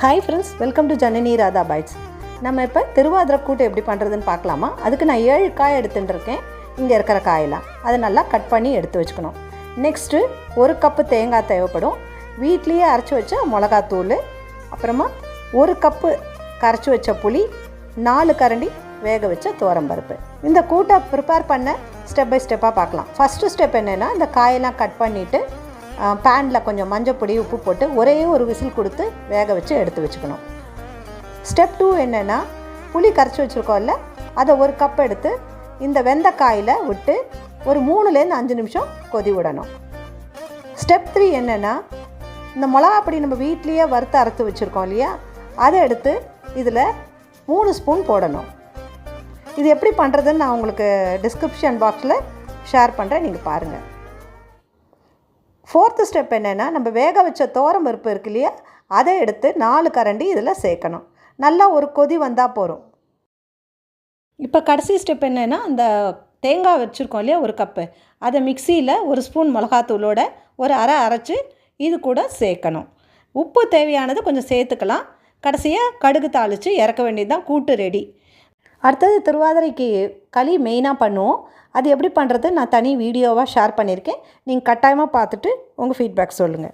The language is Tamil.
Hi friends, welcome to Janani Radha bites. நம்ம இப்போ திருவாதிரை கூட்டு எப்படி பண்ணுறதுன்னு பார்க்கலாமா? அதுக்கு நான் 7 காய் எடுத்துட்டுருக்கேன். இங்கே இருக்கிற காயெல்லாம் அதை நல்லா கட் பண்ணி எடுத்து வச்சுக்கணும். நெக்ஸ்ட்டு 1 கப்பு தேங்காய் தேவைப்படும். வீட்லேயே அரைச்சி வச்ச மிளகாத்தூள், அப்புறமா 1 கப்பு கரைச்சி வச்ச புளி, 4 கரண்டி வேக வச்ச துவரம்பருப்பு. இந்த கூட்டை ப்ரிப்பேர் பண்ண ஸ்டெப் பை ஸ்டெப்பாக பார்க்கலாம். ஃபஸ்ட்டு ஸ்டெப் என்னென்னா, இந்த காயெல்லாம் கட் பண்ணிவிட்டு பேனில் கொஞ்சம் மஞ்சப்பொடி உப்பு போட்டு ஒரே ஒரு விசில் கொடுத்து வேக வச்சு எடுத்து வச்சுக்கணும். ஸ்டெப் 2 என்னென்னா, புளி கரைச்சி வச்சுருக்கோம்ல, அதை 1 கப் எடுத்து இந்த வெந்தக்காயில் விட்டு ஒரு 3லேருந்து 5 நிமிஷம் கொதி விடணும். ஸ்டெப் 3 என்னென்னா, இந்த மிளகாப்பொடி நம்ம வீட்லேயே வறுத்து அரைத்து வச்சுருக்கோம் இல்லையா, அதை எடுத்து இதில் 3 ஸ்பூன் போடணும். இது எப்படி பண்ணுறதுன்னு நான் உங்களுக்கு டிஸ்கிரிப்ஷன் பாக்ஸில் ஷேர் பண்ணுறேன், நீங்கள் பாருங்கள். 4th ஸ்டெப் என்னென்னா, நம்ம வேக வச்ச துவரம்பருப்பு இருக்கு இல்லையா, அதை எடுத்து 4 கரண்டி இதில் சேர்க்கணும். நல்லா ஒரு கொதி வந்தால் போதும். இப்போ கடைசி ஸ்டெப் என்னென்னா, அந்த தேங்காய் வச்சுருக்கோம் இல்லையா 1 கப்பு, அதை மிக்சியில் 1 ஸ்பூன் மிளகாத்தூளோட ஒரு அரைச்சி இது கூட சேர்க்கணும். உப்பு தேவையானது கொஞ்சம் சேர்த்துக்கலாம். கடைசியாக கடுகு தாளித்து இறக்க வேண்டியது தான், கூட்டு ரெடி. அடுத்தது திருவாதிரைக்கு களி மெயினாக பண்ணுவோம். அது எப்படி பண்ணுறது நான் தனி வீடியோவாக ஷேர் பண்ணியிருக்கேன். நீங்கள் கட்டாயமாக பார்த்துட்டு உங்கள் ஃபீட்பேக் சொல்லுங்கள்.